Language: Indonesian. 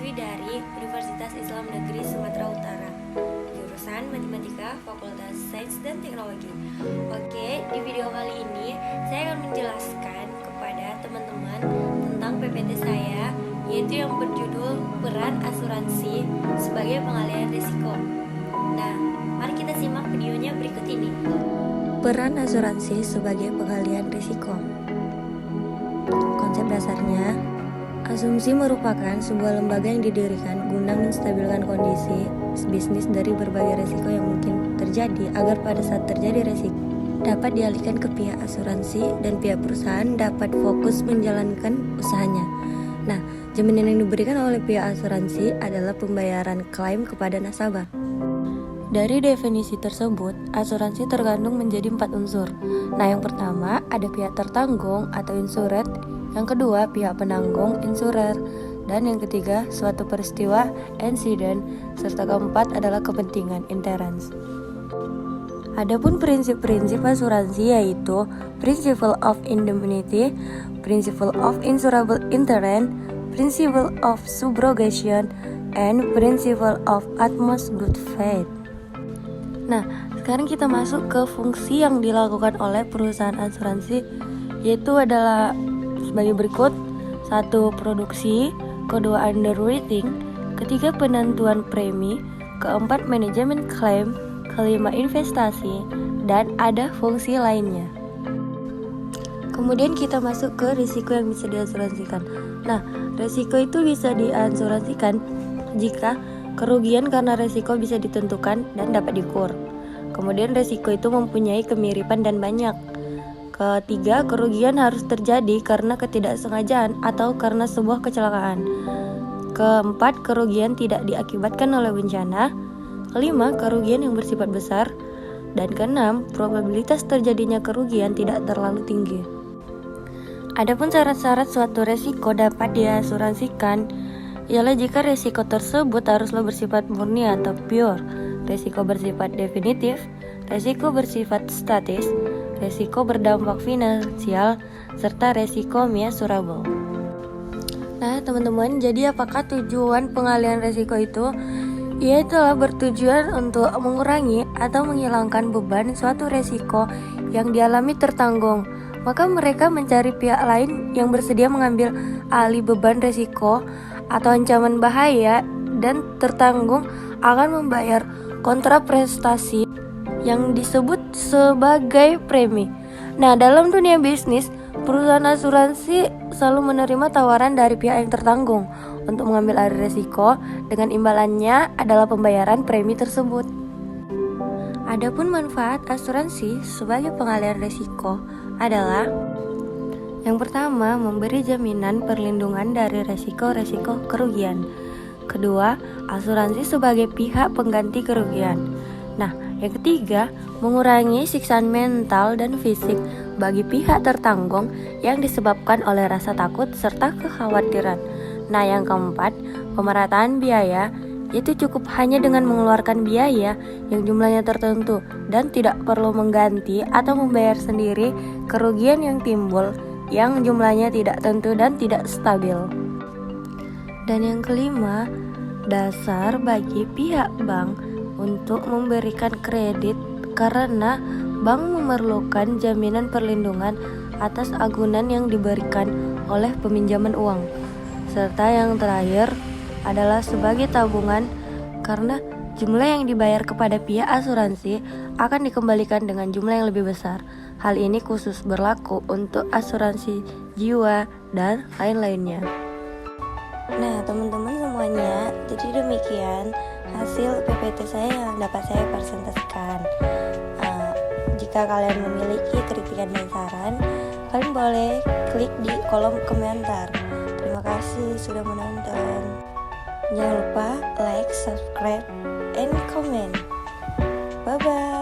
mahasiswi dari Universitas Islam Negeri Sumatera Utara, jurusan Matematika, Fakultas Sains dan Teknologi. Oke, di video kali ini saya akan menjelaskan kepada teman-teman tentang PPT saya, yaitu yang berjudul Peran Asuransi sebagai Pengalihan Risiko. Nah, mari kita simak videonya berikut ini. Peran asuransi sebagai pengalihan risiko. Konsep dasarnya, asumsi merupakan sebuah lembaga yang didirikan guna menstabilkan kondisi bisnis dari berbagai risiko yang mungkin terjadi agar pada saat terjadi risiko dapat dialihkan ke pihak asuransi dan pihak perusahaan dapat fokus menjalankan usahanya. Nah, jaminan yang diberikan oleh pihak asuransi adalah pembayaran klaim kepada nasabah. Dari definisi tersebut, asuransi terkandung menjadi 4 unsur. Nah, yang pertama ada pihak tertanggung atau insured, yang kedua pihak penanggung insurer, dan yang ketiga suatu peristiwa insiden, serta keempat adalah kepentingan insurance. Adapun prinsip-prinsip asuransi yaitu Principle of Indemnity, Principle of Insurable Interest, Principle of Subrogation, and Principle of Utmost Good Faith. Nah, sekarang kita masuk ke fungsi yang dilakukan oleh perusahaan asuransi, yaitu adalah sebagai berikut. 1. Produksi, kedua underwriting, ketiga penentuan premi, keempat manajemen klaim, kelima investasi, dan ada fungsi lainnya. Kemudian kita masuk ke risiko yang bisa diasuransikan. Nah, risiko itu bisa diasuransikan jika kerugian karena risiko bisa ditentukan dan dapat diukur. Kemudian risiko itu mempunyai kemiripan dan banyak. Ketiga, kerugian harus terjadi karena ketidaksengajaan atau karena sebuah kecelakaan. Keempat, kerugian tidak diakibatkan oleh bencana. Kelima, kerugian yang bersifat besar. Dan keenam, probabilitas terjadinya kerugian tidak terlalu tinggi. Adapun syarat-syarat suatu risiko dapat diasuransikan ialah jika risiko tersebut haruslah bersifat murni atau pure, risiko bersifat definitif, risiko bersifat statis, risiko berdampak finansial, serta risiko measurable. Nah, teman-teman, jadi apakah tujuan pengalihan risiko itu? Iaitulah bertujuan untuk mengurangi atau menghilangkan beban suatu risiko yang dialami tertanggung. Maka mereka mencari pihak lain yang bersedia mengambil alih beban risiko atau ancaman bahaya, dan tertanggung akan membayar kontraprestasi yang disebut sebagai premi. Nah, dalam dunia bisnis, perusahaan asuransi selalu menerima tawaran dari pihak yang tertanggung untuk mengambil alih risiko, dengan imbalannya adalah pembayaran premi tersebut. Adapun manfaat asuransi sebagai pengalihan risiko adalah: yang pertama, memberi jaminan perlindungan dari risiko-risiko kerugian. Kedua, asuransi sebagai pihak pengganti kerugian. Nah, yang ketiga, mengurangi siksaan mental dan fisik bagi pihak tertanggung yang disebabkan oleh rasa takut serta kekhawatiran. Nah, yang keempat, pemerataan biaya, yaitu cukup hanya dengan mengeluarkan biaya yang jumlahnya tertentu dan tidak perlu mengganti atau membayar sendiri kerugian yang timbul yang jumlahnya tidak tentu dan tidak stabil. Dan yang kelima, dasar bagi pihak bank untuk memberikan kredit karena bank memerlukan jaminan perlindungan atas agunan yang diberikan oleh peminjaman uang. Serta yang terakhir adalah sebagai tabungan karena jumlah yang dibayar kepada pihak asuransi akan dikembalikan dengan jumlah yang lebih besar. Hal ini khusus berlaku untuk asuransi jiwa dan lain-lainnya. Nah, teman-teman semuanya, jadi demikian hasil PPT saya yang dapat saya presentasikan. Jika kalian memiliki kritikan dan saran, kalian boleh klik di kolom komentar. Terima kasih sudah menonton. Jangan lupa like, subscribe, and comment. Bye-bye.